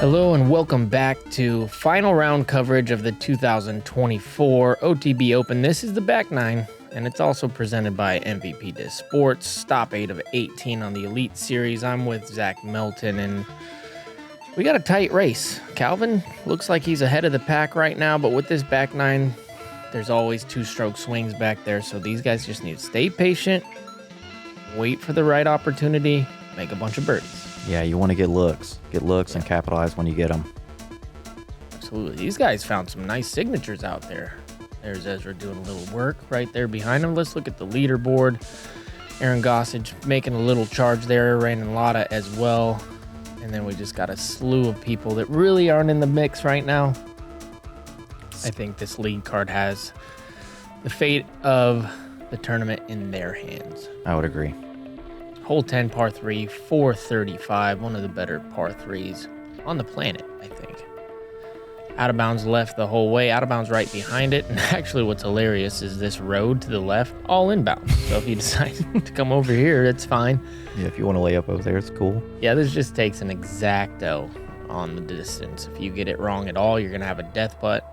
Hello and welcome back to final round coverage of the 2024 OTB Open. This is the back nine, and it's also presented by MVP Disc Sports. Stop 8 of 18 on the Elite Series. I'm with Zach Melton, and we got a tight race. Calvin looks like he's ahead of the pack right now, but with this back nine, there's always two-stroke swings back there, so these guys just need to stay patient, wait for the right opportunity, make a bunch of birdies. Yeah, you want to get looks and capitalize when you get them. Absolutely. These guys found some nice signatures out there. There's Ezra doing a little work right there behind him. Let's look at the leaderboard. Aaron Gossage making a little charge there. Brandon Lotta as well. And then we just got a slew of people that really aren't in the mix right now. I think this lead card has the fate of the tournament in their hands. I would agree. Hole 10, par 3, 435, one of the better par 3s on the planet, I think. Out of bounds left the whole way, out of bounds right behind it. And actually what's hilarious is this road to the left, all inbound. So if you decide to come over here, it's fine. Yeah, if you want to lay up over there, it's cool. Yeah, this just takes an exacto on the distance. If you get it wrong at all, you're going to have a death putt.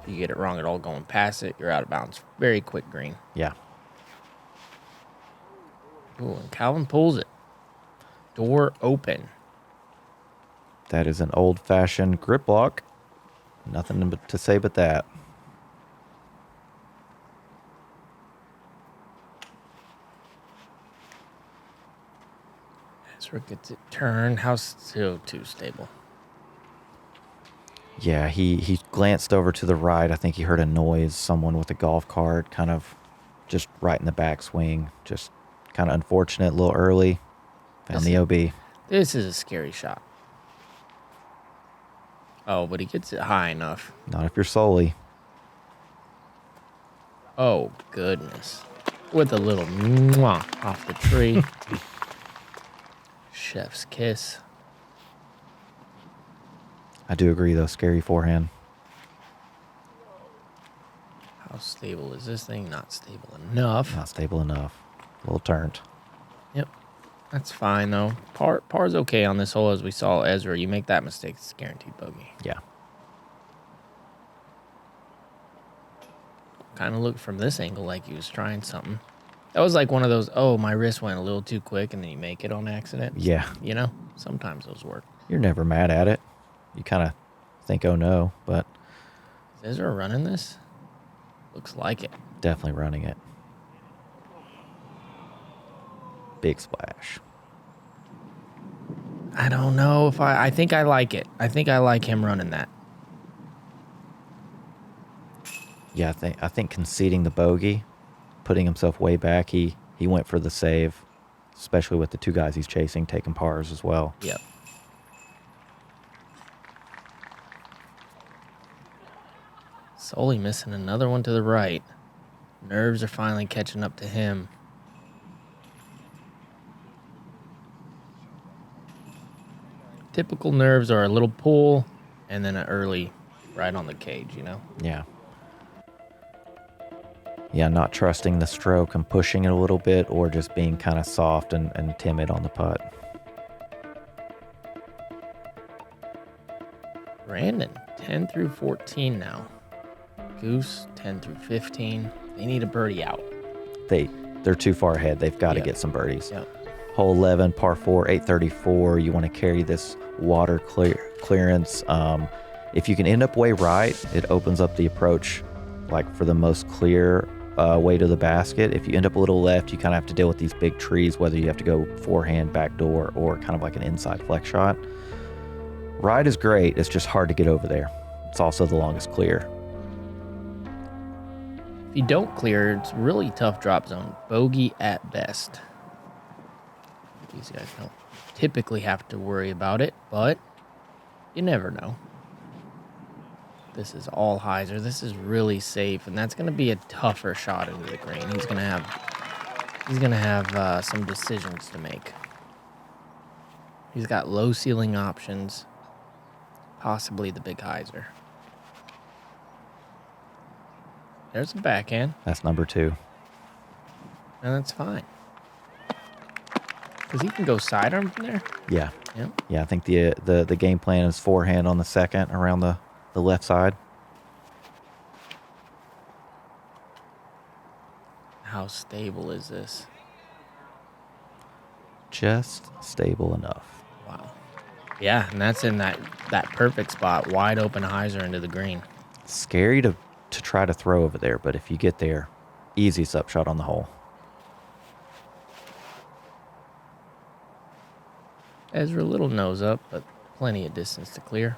If you get it wrong at all going past it, you're out of bounds. Very quick green. Yeah. Ooh, and Calvin pulls it. Door open. That is an old-fashioned grip lock. Nothing to say but that. Ezra gets it turned. How's still too stable? Yeah, he glanced over to the right. I think he heard a noise. Someone with a golf cart kind of just right in the backswing. Just kind of unfortunate, a little early. Found the OB. This is a scary shot. Oh, but he gets it high enough. Not if you're Sully. Oh, goodness. With a little mwah off the tree. Chef's kiss. I do agree, though. Scary forehand. How stable is this thing? Not stable enough. Not stable enough. A little turned. Yep. That's fine, though. Par's okay on this hole, as we saw Ezra. You make that mistake, it's guaranteed bogey. Yeah. Kind of looked from this angle like he was trying something. That was like one of those, oh, my wrist went a little too quick, and then you make it on accident. Yeah. You know? Sometimes those work. You're never mad at it. You kind of think, oh, no, but... Is Ezra running this? Looks like it. Definitely running it. Big splash. I don't know if I think I like it. I think I like him running that. Yeah, I think conceding the bogey, putting himself way back, he went for the save, especially with the two guys he's chasing taking pars as well. Yep. Sully missing another one to the right. Nerves are finally catching up to him. Typical nerves are a little pull and then an early right on the cage, you know? Yeah. Yeah, not trusting the stroke and pushing it a little bit, or just being kind of soft and timid on the putt. Brandon, 10 through 14 now. Goose, 10 through 15. They need a birdie out. They're too far ahead. They've got to get some birdies. Yep. Hole 11, par 4, 834. You want to carry this water clearance. If you can end up way right, it opens up the approach like for the most clear way to the basket. If you end up a little left, you kind of have to deal with these big trees, whether you have to go forehand, backdoor, or kind of like an inside flex shot. Right is great. It's just hard to get over there. It's also the longest clear. If you don't clear, it's really tough drop zone. Bogey at best. These guys don't typically have to worry about it, but you never know. This is all hyzer. This is really safe, and that's going to be a tougher shot into the green. He's going to have some decisions to make. He's got low ceiling options, possibly the big hyzer. There's a backhand. That's number 2. And that's fine. Because he can go sidearm from there. Yeah. Yep. Yeah, I think the game plan is forehand on the second around the left side. How stable is this? Just stable enough. Wow. Yeah, and that's in that perfect spot, wide open hyzer into the green. Scary to try to throw over there, but if you get there, easiest upshot on the hole. Ezra, a little nose up, but plenty of distance to clear.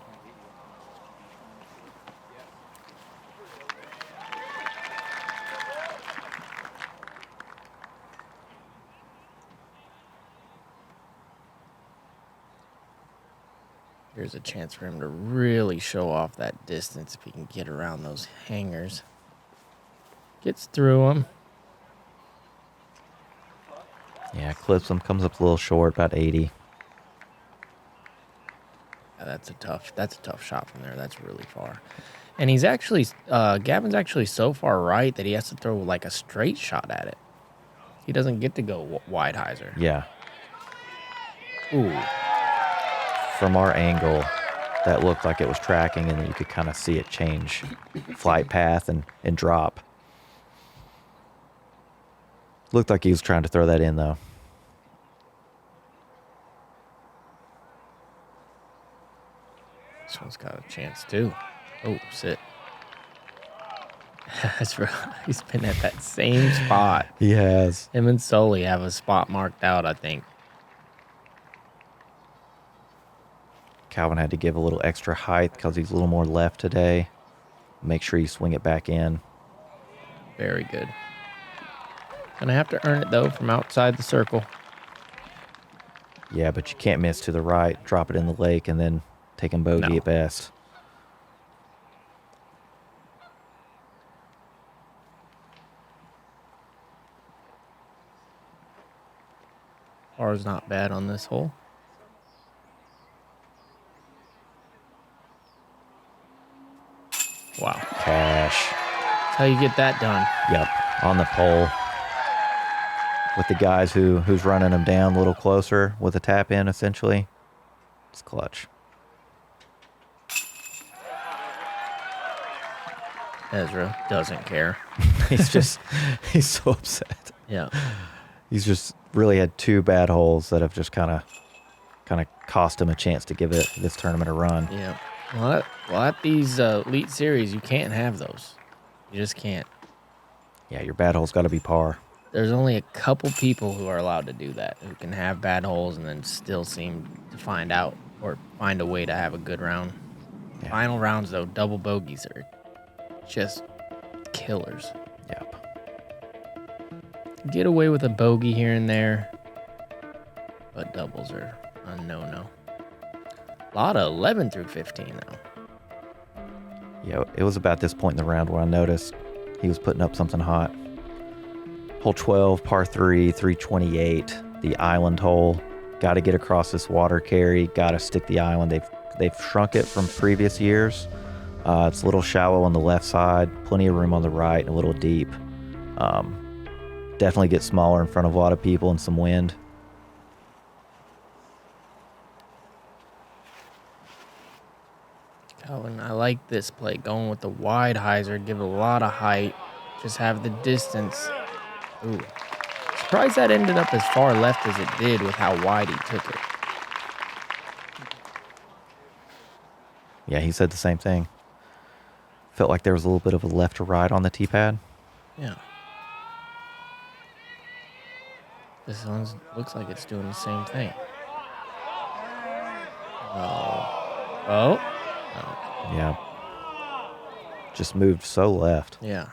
Here's a chance for him to really show off that distance if he can get around those hangers. Gets through them. Yeah, clips him, comes up a little short, about 80. Yeah, that's a tough shot from there. That's really far. And he's actually, Gavin's actually so far right that he has to throw like a straight shot at it. He doesn't get to go wide hyzer. Yeah. Ooh. From our angle, that looked like it was tracking, and then you could kind of see it change flight path and drop. Looked like he was trying to throw that in, though. This one's got a chance, too. Oh, sit. That's right. He's been at that same spot. He has. Him and Sully have a spot marked out, I think. Calvin had to give a little extra height because he's a little more left today. Make sure you swing it back in. Very good. Gonna have to earn it, though, from outside the circle. Yeah, but you can't miss to the right, drop it in the lake, and then take him bogey at best. Par's not bad on this hole. Wow. Cash. That's how you get that done. Yep, on the pole. With the guys who's running him down a little closer with a tap in, essentially. It's clutch. Ezra doesn't care. he's so upset. Yeah. He's just really had two bad holes that have just kind of cost him a chance to give this tournament a run. Yeah. Well, at these elite series, you can't have those. You just can't. Yeah, your bad hole's got to be par. There's only a couple people who are allowed to do that, who can have bad holes and then still seem to find out or find a way to have a good round. Yeah. Final rounds, though, double bogeys are just killers. Yep. Get away with a bogey here and there, but doubles are a no-no. A lot of 11 through 15, though. Yeah, it was about this point in the round where I noticed he was putting up something hot. Hole 12, par 3, 328, the island hole. Got to get across this water carry. Got to stick the island. They've shrunk it from previous years. It's a little shallow on the left side, plenty of room on the right, and a little deep. Definitely get smaller in front of a lot of people and some wind. Calvin, I like this play. Going with the wide hyzer, give it a lot of height, just have the distance. Ooh. Surprised that ended up as far left as it did with how wide he took it. Yeah, he said the same thing. Felt like there was a little bit of a left to right on the tee pad. Yeah. This one looks like it's doing the same thing. Oh. Yeah. Just moved so left. Yeah.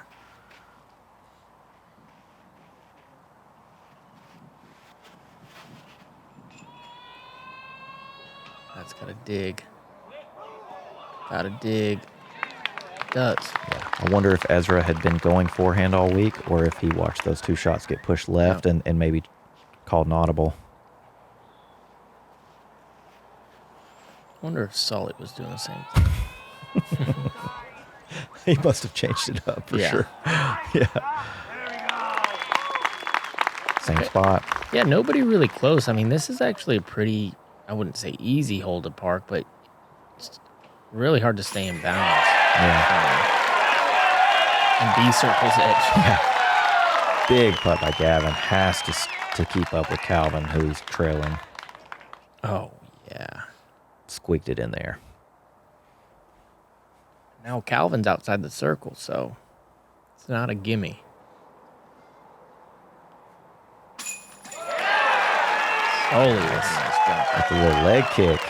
That's got to dig. Got to dig. It does. Yeah. I wonder if Ezra had been going forehand all week or if he watched those two shots get pushed left and maybe called an audible. I wonder if Sully was doing the same thing. He must have changed it up for sure. Yeah. Same spot. Yeah, nobody really close. I mean, this is actually a pretty, I wouldn't say easy hole to park, but it's really hard to stay in balance. Yeah. And B circle's edge. Yeah. Big putt by Gavin. Has to keep up with Calvin, who's trailing. Oh, yeah. Squeaked it in there. Now Calvin's outside the circle, so it's not a gimme. Holy, that's a nice jump. With a little leg kick.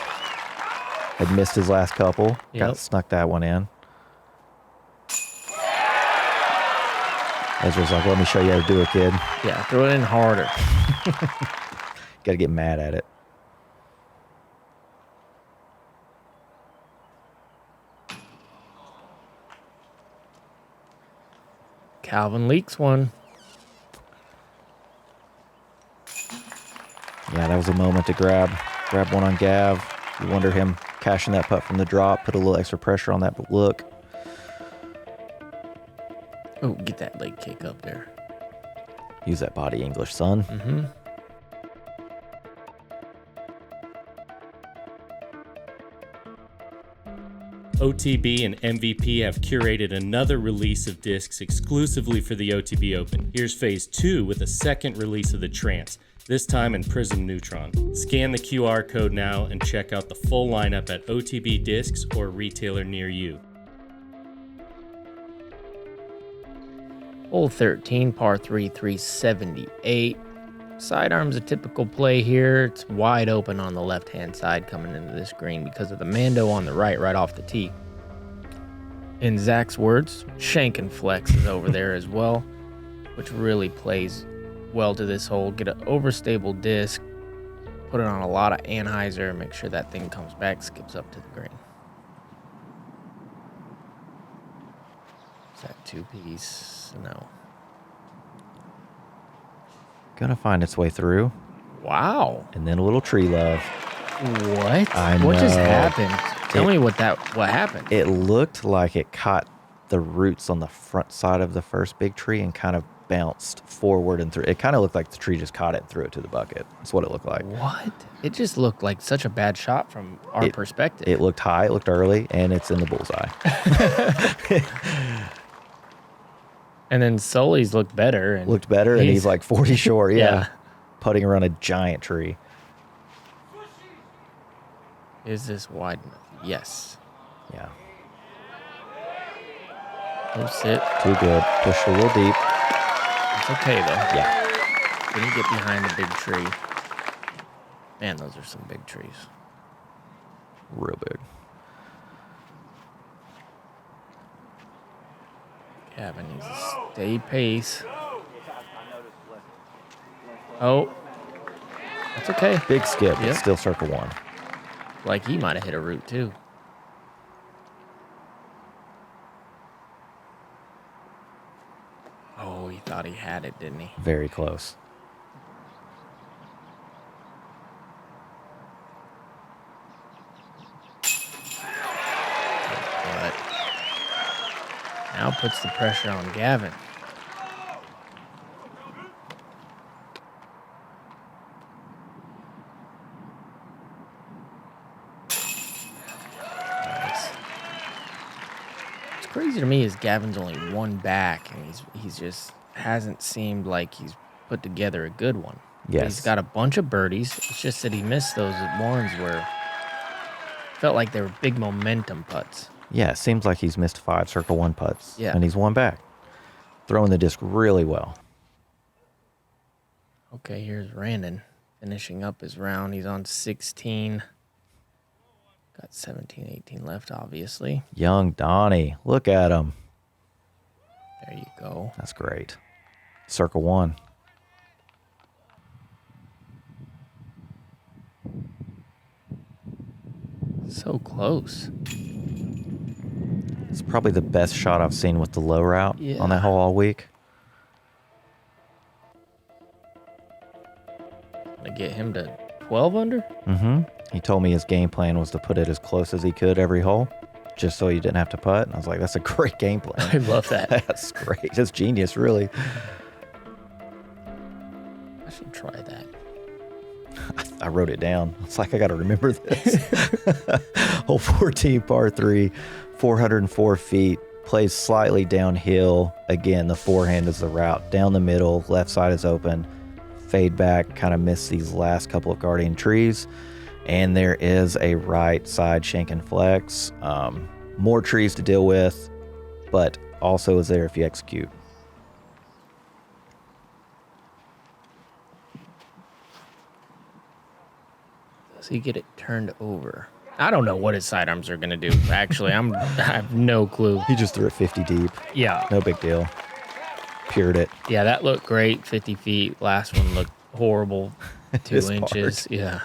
Had missed his last couple. Yep. Snuck that one in. Ezra's like, let me show you how to do it, kid. Yeah, throw it in harder. Got to get mad at it. Calvin leaks one. Yeah, that was a moment to grab one on Gav. You wonder him cashing that putt from the drop, put a little extra pressure on that look. Oh, get that leg kick up there. Use that body English, son. Mm-hmm. OTB and MVP have curated another release of discs exclusively for the OTB Open. Here's phase 2 with a second release of the Trance, this time in Prism Neutron. Scan the QR code now and check out the full lineup at OTB Discs or a retailer near you. Hole 13, par 3, 378. Sidearm's a typical play here. It's wide open on the left-hand side coming into this green because of the Mando on the right off the tee. In Zach's words, shank and flex is over there as well, which really plays well to this hole. Get an overstable disc, put it on a lot of anhyzer, make sure that thing comes back, skips up to the green. Is that two-piece? No. Gonna find its way through. Wow. And then a little tree love. What? I What just know. happened? Tell me what happened. It looked like it caught the roots on the front side of the first big tree and kind of bounced forward and through. It kind of looked like the tree just caught it and threw it to the bucket. That's what it looked like. What? It just looked like such a bad shot from our perspective. It looked high, it looked early, and it's in the bullseye. And then Sully's looked better. And he's like 40 short, Yeah. Putting around a giant tree. Is this wide enough? Yes. Yeah. No sit. Too good. Pushed a little deep. It's okay, though. Yeah. Didn't get behind the big tree. Man, those are some big trees. Real big. Gavin needs to stay pace. Oh. That's okay. Big skip, Yep. but still circle one. Like he might have hit a root, too. Oh, he thought he had it, didn't he? Very close. But now puts the pressure on Gavin. Nice. What's crazy to me is Gavin's only one back, and he's just hasn't seemed like he's put together a good one. Yes. He's got a bunch of birdies. It's just that he missed those ones where felt like they were big momentum putts. Yeah, it seems like he's missed 5 circle one putts. Yeah. And he's one back. Throwing the disc really well. Okay, here's Randon finishing up his round. He's on 16. Got 17, 18 left, obviously. Young Donnie. Look at him. There you go. That's great. Circle one. So close. It's probably the best shot I've seen with the low route Yeah. on that hole all week. To get him to 12 under? Mm-hmm. He told me his game plan was to put it as close as he could every hole, just so he didn't have to putt. And I was like, that's a great game plan. I love that. That's great. That's genius, really. I should I wrote it down. It's like, I got to remember this. Hole 14, par 3, 404 feet. Plays slightly downhill. Again, the forehand is the route. Down the middle, left side is open. Fade back, kind of miss these last couple of guardian trees. And there is a right side shank and flex. More trees to deal with, but also is there if you execute. Does he get it turned over? I don't know what his sidearms are going to do. Actually, I have no clue. He just threw it 50 deep. Yeah. No big deal. Pured it. Yeah, that looked great. 50 feet. Last one looked horrible. 2 It's inches. hard. Yeah.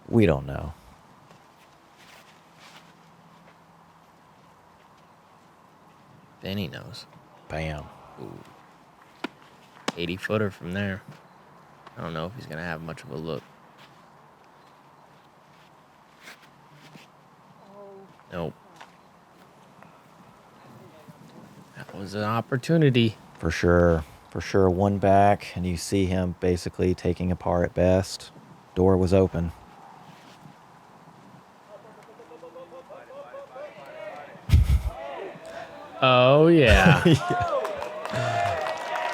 We don't know. Then he knows. Bam. 80-footer from there. I don't know if he's going to have much of a look. Nope. That was an opportunity. For sure. For sure. One back, and you see him basically taking a par at best. Door was open. Oh, yeah.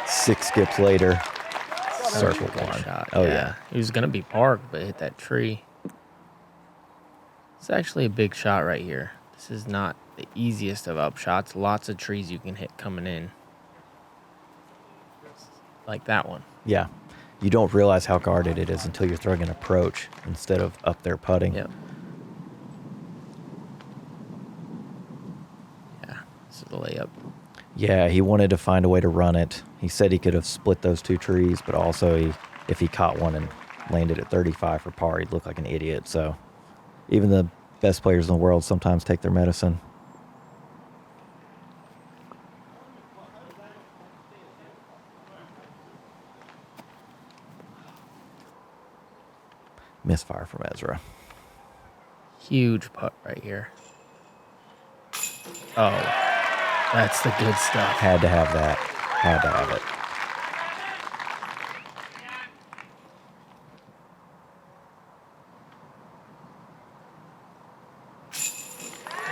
6 skips later. Circle Good one. shot. Oh, yeah. He was going to be parked, but hit that tree. It's actually a big shot right here. This is not the easiest of up shots. Lots of trees you can hit coming in. Like that one. Yeah. You don't realize how guarded it is until you're throwing an approach instead of up there putting. Yep. Yeah, this is the layup. Yeah, he wanted to find a way to run it. He said he could have split those 2 trees, but also if he caught one and landed at 35 for par, he'd look like an idiot. So even the best players in the world sometimes take their medicine. Misfire from Ezra. Huge putt right here. Oh, that's the good stuff. Had to have that. Had to have it.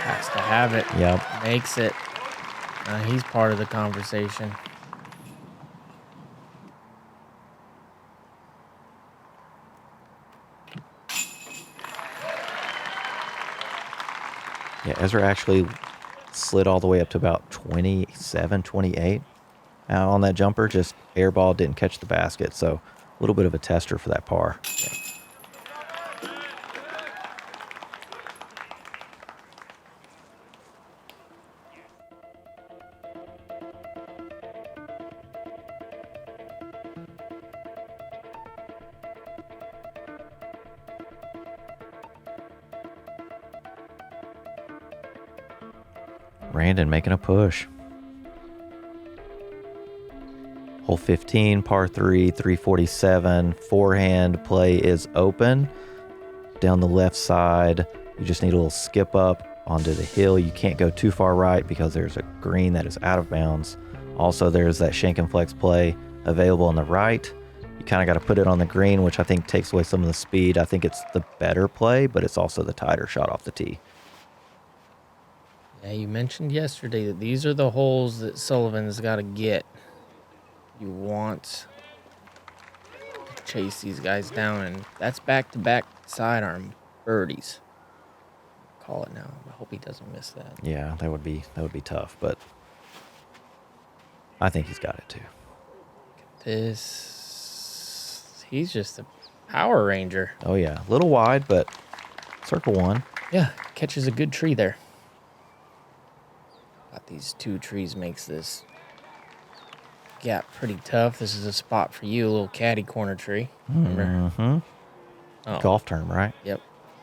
Has to have it. Yep. Makes it. He's part of the conversation. Yeah, Ezra actually slid all the way up to about 27, 28 on that jumper. Just airball, didn't catch the basket. So a little bit of a tester for that par. Yeah. Brandon making a push. Hole 15, par 3, 347. Forehand play is open. Down the left side, you just need a little skip up onto the hill. You can't go too far right because there's a green that is out of bounds. Also, there's that shank and flex play available on the right. You kind of got to put it on the green, which I think takes away some of the speed. I think it's the better play, but it's also the tighter shot off the tee. Yeah, you mentioned yesterday that these are the holes that Sullivan's got to get. You want to chase these guys down, and that's back-to-back sidearm birdies. Call it now. I hope he doesn't miss that. Yeah, that would be tough, but I think he's got it too. He's just a Power Ranger. Oh yeah, a little wide, but circle one. Yeah, catches a good tree there. Got these 2 trees makes this gap pretty tough. This is a spot for you, a little caddy corner tree. Remember? Mm-hmm. Oh, Golf term, right? yep.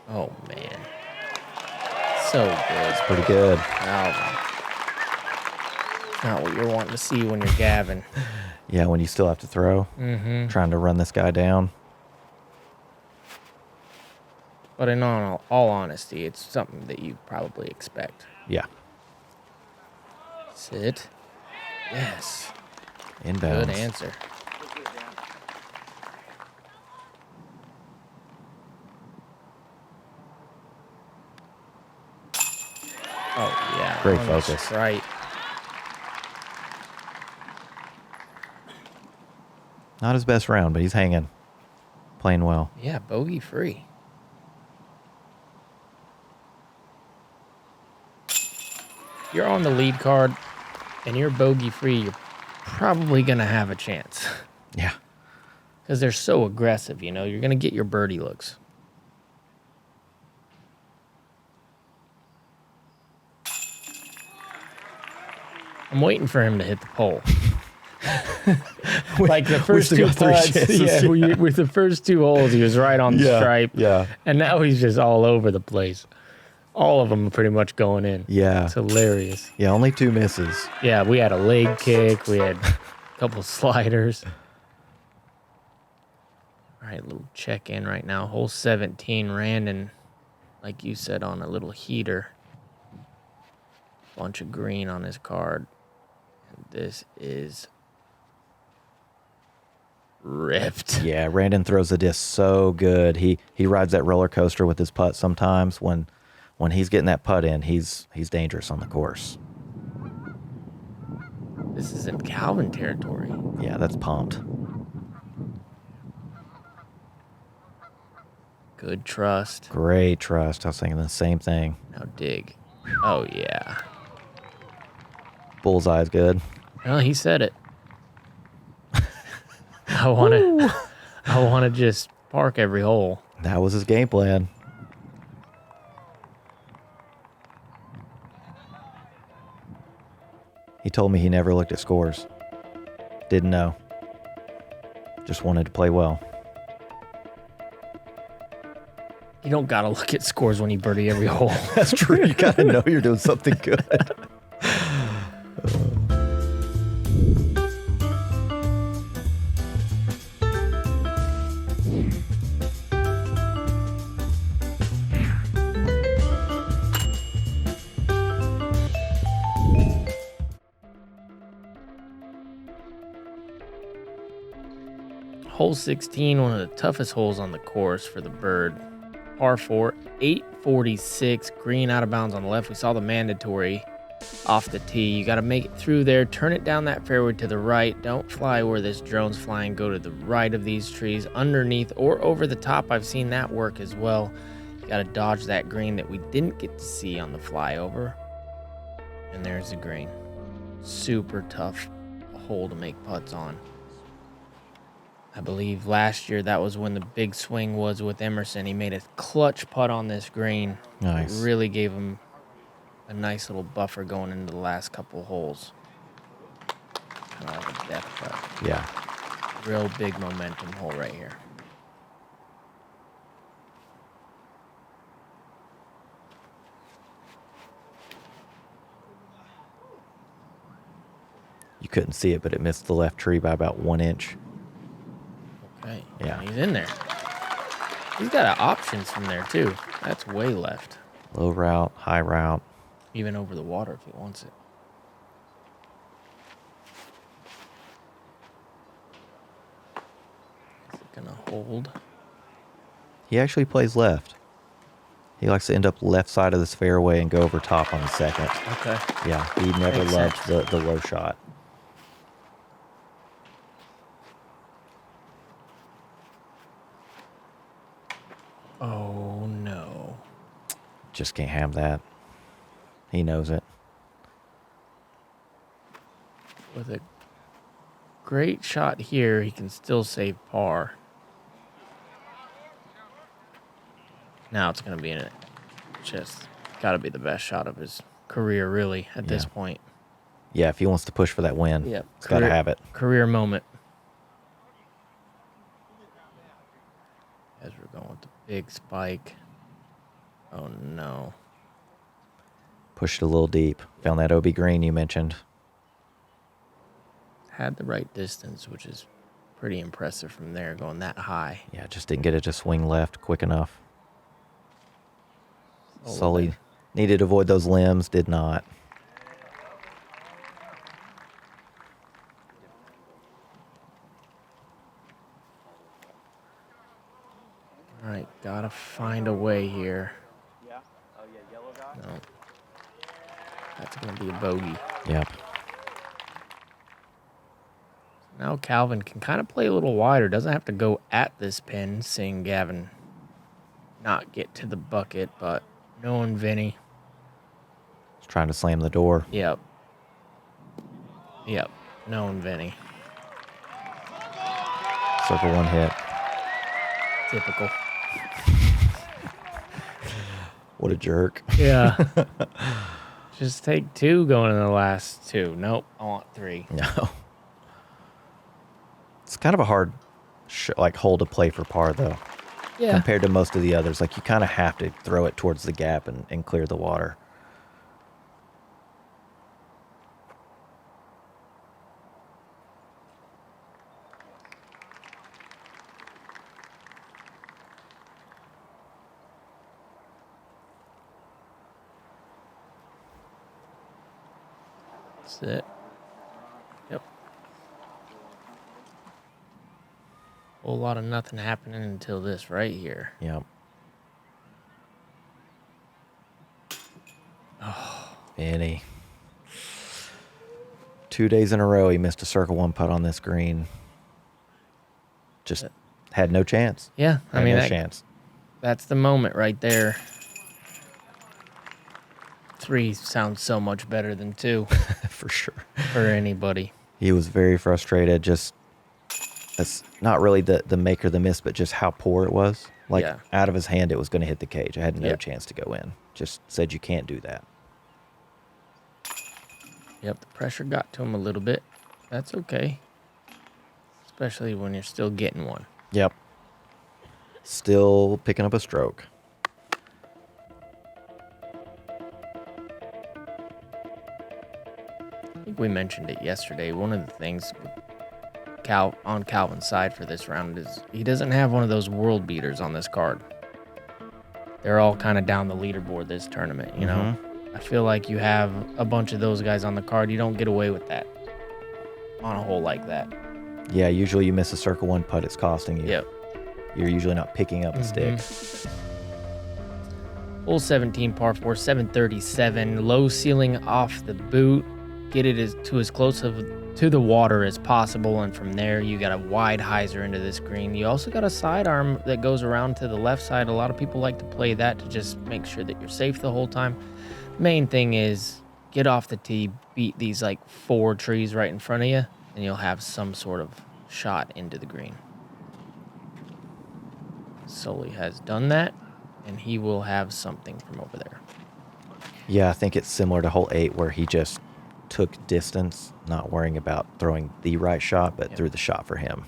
Oh, man. So good. Pretty good. Not what you're wanting to see when you're Gavin. Yeah, when you still have to throw, trying to run this guy down. But in all honesty, it's something that you probably expect. Yeah. Sit. Yes. Inbounds. Good answer. Oh, yeah. Great on the focus. Right. Not his best round, but he's hanging. Playing well. Yeah, bogey free. If you're on the lead card and you're bogey free, you're probably going to have a chance. Yeah. Because they're so aggressive, you know. You're going to get your birdie looks. I'm waiting for him to hit the pole. Like the first two putts, with the first 2 holes, he was right on the stripe. Yeah. And now he's just all over the place. All of them are pretty much going in. Yeah. It's hilarious. Yeah, only 2 misses. Yeah, we had a leg kick. We had a couple sliders. All right, little check-in right now. Hole 17, Randon, like you said, on a little heater. Bunch of green on his card. And this is ripped. Yeah, Randon throws the disc so good. He rides that roller coaster with his putt sometimes. When he's getting that putt in, he's dangerous on the course. This is in Calvin territory. Yeah, that's pumped. Good trust. Great trust. I was thinking the same thing. Now dig. Oh, yeah. Bullseye's good. Well, he said it. I want to just park every hole. That was his game plan. He told me he never looked at scores. Didn't know. Just wanted to play well. You don't got to look at scores when you birdie every hole. That's true. You got to know you're doing something good. Hole 16, one of the toughest holes on the course for the bird. Par 4, 846, green out of bounds on the left. We saw the mandatory off the tee. You got to make it through there, turn it down that fairway to the right. Don't fly where this drone's flying. Go to the right of these trees, underneath or over the top. I've seen that work as well. You got to dodge that green that we didn't get to see on the flyover. And there's the green. Super tough hole to make putts on. I believe last year that was when the big swing was with Emerson. He made a clutch putt on this green. Nice. It really gave him a nice little buffer going into the last couple holes. Kind of like a death putt. Yeah. Real big momentum hole right here. You couldn't see it, but it missed the left tree by about 1 inch. Okay. Yeah. He's in there. He's got options from there, too. That's way left. Low route, high route. Even over the water if he wants it. Is it going to hold? He actually plays left. He likes to end up left side of this fairway and go over top on the second. Okay. Yeah, he never Makes loved sense. the low shot. Oh, no. Just can't have that. He knows it. With a great shot here, he can still save par. Now it's going to be in it. Just got to be the best shot of his career, really, at this point. Yeah, if he wants to push for that win, Yep. he's got to have it. Career moment. Ezra going with the big spike. Oh, no. Pushed a little deep. Found that OB green you mentioned. Had the right distance, which is pretty impressive from there, going that high. Yeah, just didn't get it to swing left quick enough. Sully needed to avoid those limbs, did not. All right, gotta find a way here. No. going to be a bogey. Yep. Now Calvin can kind of play a little wider. Doesn't have to go at this pin, seeing Gavin not get to the bucket, but knowing Vinny. He's trying to slam the door. Yep. Yep. Knowing Vinny. Circle one hit. Typical. What a jerk. Yeah. Just take 2 going in the last 2. Nope. I want 3. No. It's kind of a hard hole to play for par, though. Yeah. Compared to most of the others. Like, you kind of have to throw it towards the gap and clear the water. That's it. Yep. Whole lot of nothing happening until this right here. Yep. Oh. Vinny. 2 days in a row, he missed a circle one putt on this green. Just had no chance. Yeah, I mean, no chance. That's the moment right there. 3 sounds so much better than 2 For sure. for anybody. He was very frustrated. Just, that's not really the make or the miss, but just how poor it was. Like, Yeah. out of his hand, it was going to hit the cage. I had no chance to go in. Just said you can't do that. Yep, the pressure got to him a little bit. That's okay. Especially when you're still getting one. Yep. Still picking up a stroke. I think we mentioned it yesterday. One of the things on Calvin's side for this round is he doesn't have one of those world beaters on this card. They're all kind of down the leaderboard this tournament, you know? I feel like you have a bunch of those guys on the card. You don't get away with that on a hole like that. Yeah, usually you miss a circle one putt, it's costing you. Yep. You're usually not picking up a stick. Hole 17, par 4, 737. Low ceiling off the boot. Get it as close to the water as possible, and from there you got a wide hyzer into this green. You also got a sidearm that goes around to the left side. A lot of people like to play that to just make sure that you're safe the whole time. Main thing is get off the tee, beat these like 4 trees right in front of you, and you'll have some sort of shot into the green. Sully has done that, and he will have something from over there. Yeah, I think it's similar to hole 8 where he just took distance, not worrying about throwing the right shot, but threw the shot for him.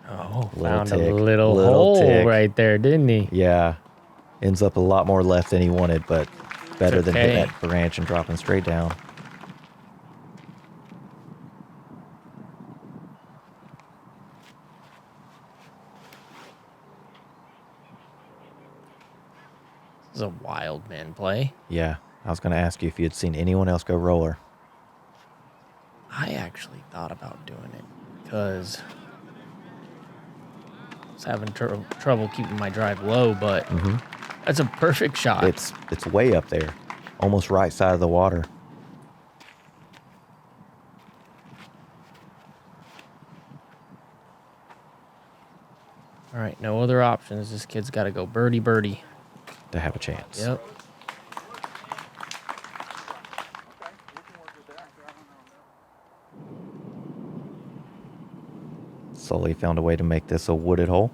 Oh, Little found tick. a little Little hole tick. right there, didn't he? Yeah. Ends up a lot more left than he wanted, but better than hitting okay. that branch and dropping straight down. This is a wild man play. Yeah. I was going to ask you if you had seen anyone else go roller. I actually thought about doing it because I was having trouble keeping my drive low, but that's a perfect shot. It's way up there, almost right side of the water. All right, no other options. This kid's got to go birdie. To have a chance. Yep. Sully found a way to make this a wooded hole.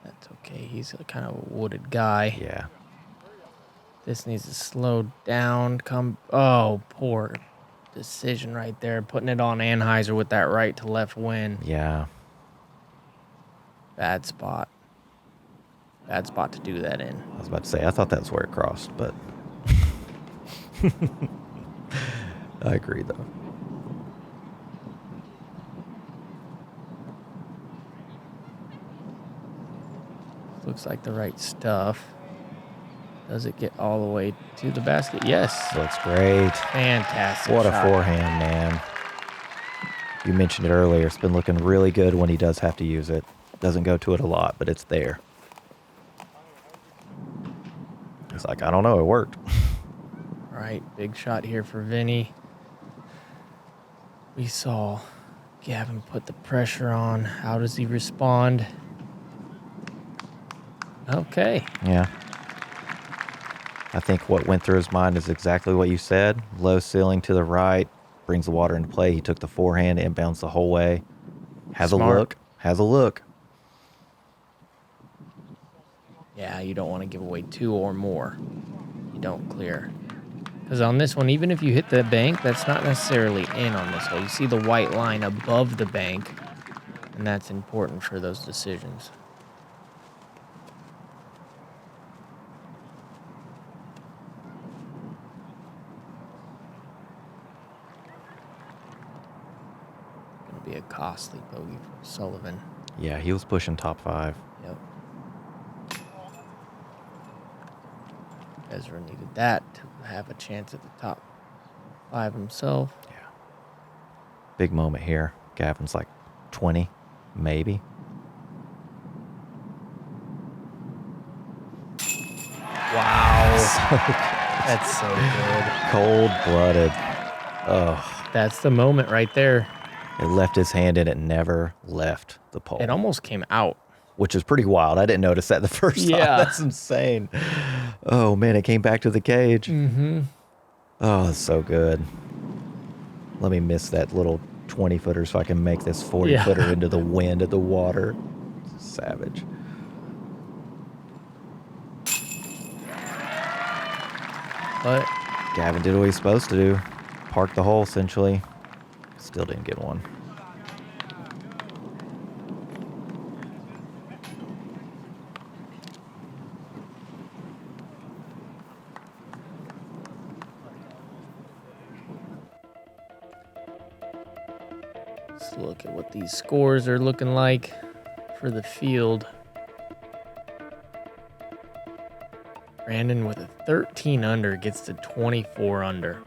That's okay. He's a kind of a wooded guy. Yeah. This needs to slow down. Oh, poor decision right there. Putting it on Anheuser with that right to left wind. Yeah. Bad spot. Bad spot to do that in. I was about to say, I thought that's where it crossed, but I agree, though. Looks like the right stuff. Does it get all the way to the basket? Yes. Looks great. Fantastic What a shot. forehand, man. You mentioned it earlier. It's been looking really good when he does have to use it. Doesn't go to it a lot, but it's there. He's like, I don't know, it worked. All right, big shot here for Vinny. We saw Gavin put the pressure on. How does he respond? Okay. Yeah. I think what went through his mind is exactly what you said. Low ceiling to the right, brings the water into play. He took the forehand, inbounds the whole way. Has a look. Yeah, you don't want to give away 2 or more. You don't clear. Because on this one, even if you hit the bank, that's not necessarily in on this hole. You see the white line above the bank, and that's important for those decisions. Going to be a costly bogey for Sullivan. Yeah, he was pushing top 5. Yep. Ezra needed that to have a chance at the top 5 himself. Yeah. Big moment here. Gavin's like 20, maybe. Wow. That's so good. Cold-blooded. Oh. That's the moment right there. It left his hand and it never left the pole. It almost came out. Which is pretty wild. I didn't notice that the first time. Yeah. That's insane. Oh, man, it came back to the cage. Mm-hmm. Oh, that's so good. Let me miss that little 20-footer so I can make this 40-footer into the wind of the water. Savage. But Gavin did what he's supposed to do. Park the hole, essentially. Still didn't get one. let's look at what these scores are looking like for the field. Brandon with a 13 under gets to 24 under.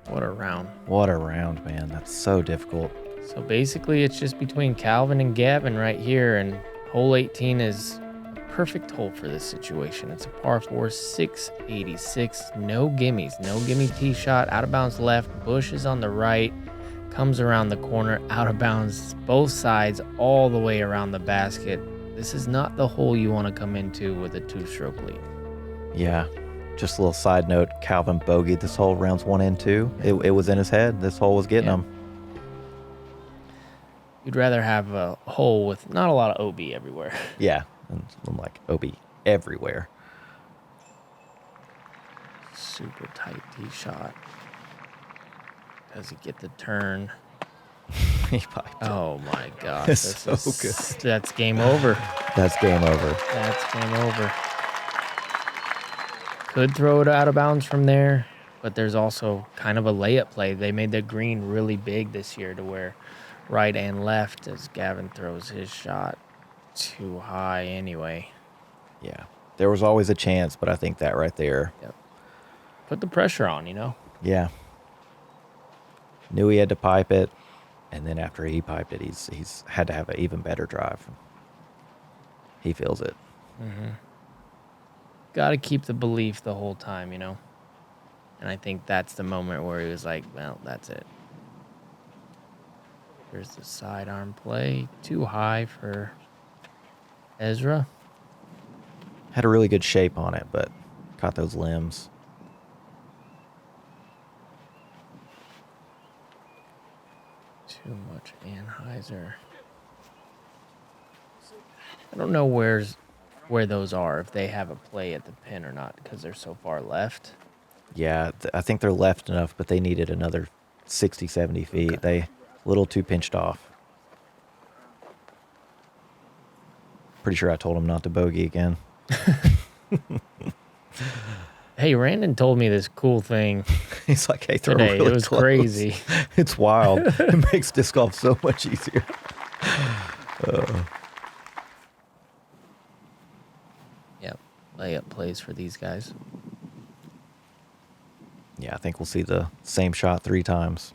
What a round. What a round, man. That's so difficult. So basically it's just between Calvin and Gavin right here, and hole 18 is a perfect hole for this situation. It's a par 4, 686, no gimmies, no gimme tee shot, out of bounds left, bush is on the right, comes around the corner, out of bounds both sides, all the way around the basket. This is not the hole you want to come into with a 2-stroke lead. Yeah. Just a little side note, Calvin bogeyed this hole rounds 1 and 2. It was in his head. This hole was getting him. You'd rather have a hole with not a lot of OB everywhere. Yeah. And I'm like, OB everywhere. Super tight tee shot. Does he get the turn? He piped it. Oh my gosh. It's so good. That's game over. That's game over. That's game over. Could throw it out of bounds from there, but there's also kind of a layup play. They made the green really big this year to where right and left as Gavin throws his shot too high anyway. Yeah. There was always a chance, but I think that right there. Yep. Put the pressure on, you know? Yeah. Knew he had to pipe it, and then after he piped it, he's had to have an even better drive. He feels it. Mm-hmm. Got to keep the belief the whole time, you know? And I think that's the moment where he was like, well, that's it. Here's the sidearm play. Too high for Ezra. Had a really good shape on it, but caught those limbs. Too much Anheuser. I don't know where those are, if they have a play at the pin or not, because they're so far left. Yeah, I think they're left enough, but they needed another 60, 70 feet. Okay. They a little too pinched off. Pretty sure I told him not to bogey again. Hey, Randon told me this cool thing. He's like, hey, throw today. Really it was close. Crazy. It's wild. It makes disc golf so much easier. Yep, layup plays for these guys. Yeah, I think we'll see the same shot 3 times.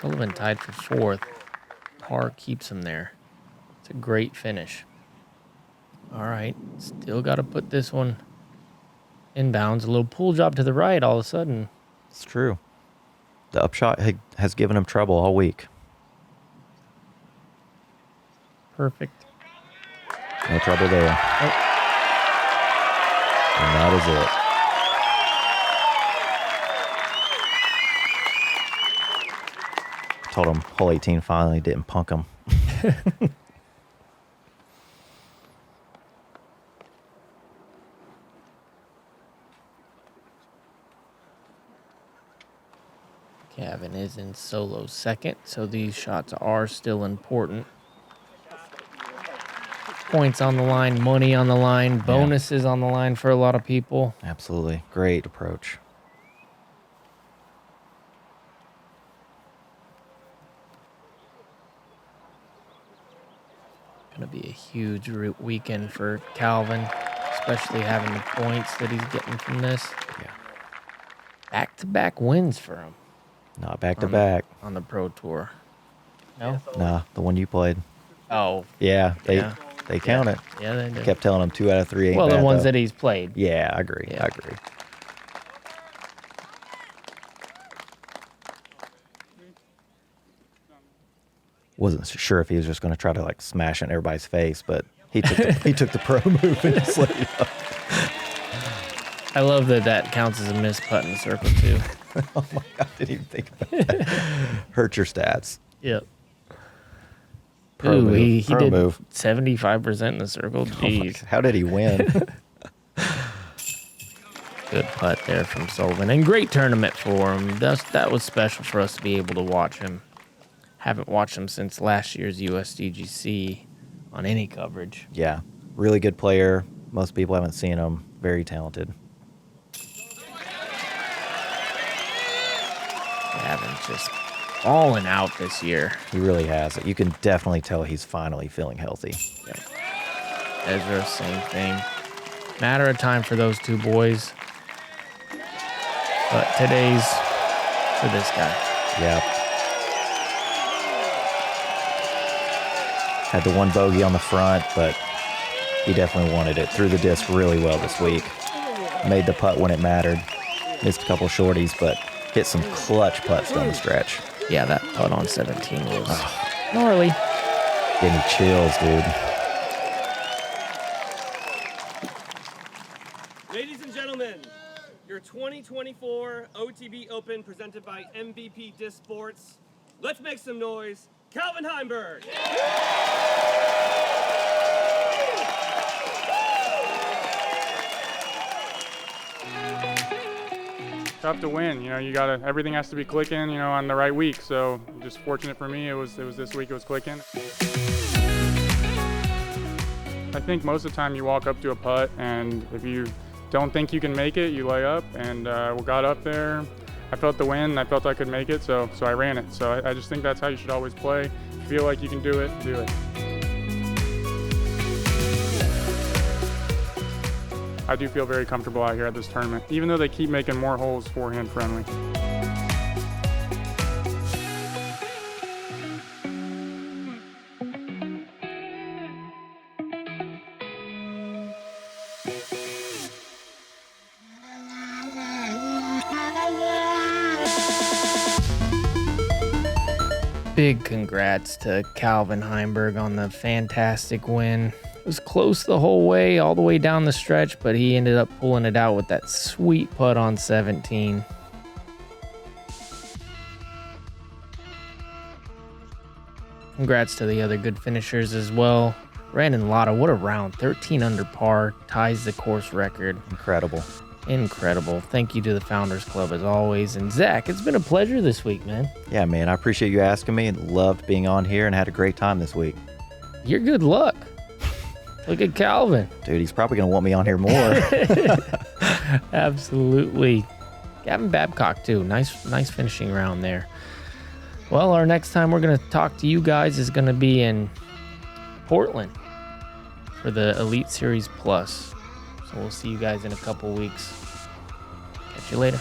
Sullivan tied for 4th. Par keeps him there. It's a great finish. All right, still got to put this one inbounds. A little pull job to the right all of a sudden. It's true. The upshot has given him trouble all week. Perfect. No trouble there. Oh. And that is it. Told him hole 18 finally didn't punk him. Gavin is in solo 2nd, so these shots are still important. Points on the line, money on the line, bonuses on the line for a lot of people. Absolutely. Great approach. Going to be a huge weekend for Calvin, especially having the points that he's getting from this. Yeah. Back-to-back wins for him. Not back to back. On the Pro Tour. No? Nah, the one you played. Oh. Yeah, they count it. Yeah, they do. Kept telling him 2 out of 3 ain't well, bad, the ones though. that he's played. Yeah, I agree. Yeah. I agree. Wasn't sure if he was just going to try to like smash it in everybody's face, but he took the pro move and just laid it up. I love that counts as a missed putt in the circle, too. Oh my God, I didn't even think about that. Hurt your stats. Yep. Pro move. He Pro did move. 75% in the circle. Jeez. How did he win? Good putt there from Sullivan. And great tournament for him. That was special for us to be able to watch him. Haven't watched him since last year's USDGC on any coverage. Yeah, really good player. Most people haven't seen him. Very talented. Gavin's just falling out this year. He really has. You can definitely tell he's finally feeling healthy. Yep. Ezra, same thing. Matter of time for those two boys. But today's for this guy. Yeah. Had the one bogey on the front, but he definitely wanted it. Threw the disc really well this week. Made the putt when it mattered. Missed a couple shorties, but hit some clutch putts down the stretch. Yeah, that putt on 17 was gnarly. Gave me chills, dude. Ladies and gentlemen, your 2024 OTB Open presented by MVP Disc Sports. Let's make some noise. Calvin Heimburg. Tough to win, everything has to be clicking, on the right week. So just fortunate for me, it was this week it was clicking. I think most of the time you walk up to a putt, and if you don't think you can make it, you lay up, and we got up there. I felt the wind, I felt I could make it, so I ran it. So I just think that's how you should always play. If you feel like you can do it, do it. I do feel very comfortable out here at this tournament, even though they keep making more holes forehand friendly. Big congrats to Calvin Heimburg on the fantastic win. It was close the whole way, all the way down the stretch, but he ended up pulling it out with that sweet putt on 17. Congrats to the other good finishers as well. Brandon Lotta, what a round. 13 under par, ties the course record. Incredible. Incredible. Thank you to the Founders Club as always. And Zach, it's been a pleasure this week, man. Yeah, man, I appreciate you asking me and loved being on here and had a great time this week. You're good luck. Look at Calvin. Dude, he's probably going to want me on here more. Absolutely. Gavin Babcock, too. Nice finishing round there. Well, our next time we're going to talk to you guys is going to be in Portland for the Elite Series Plus. So we'll see you guys in a couple weeks. Catch you later.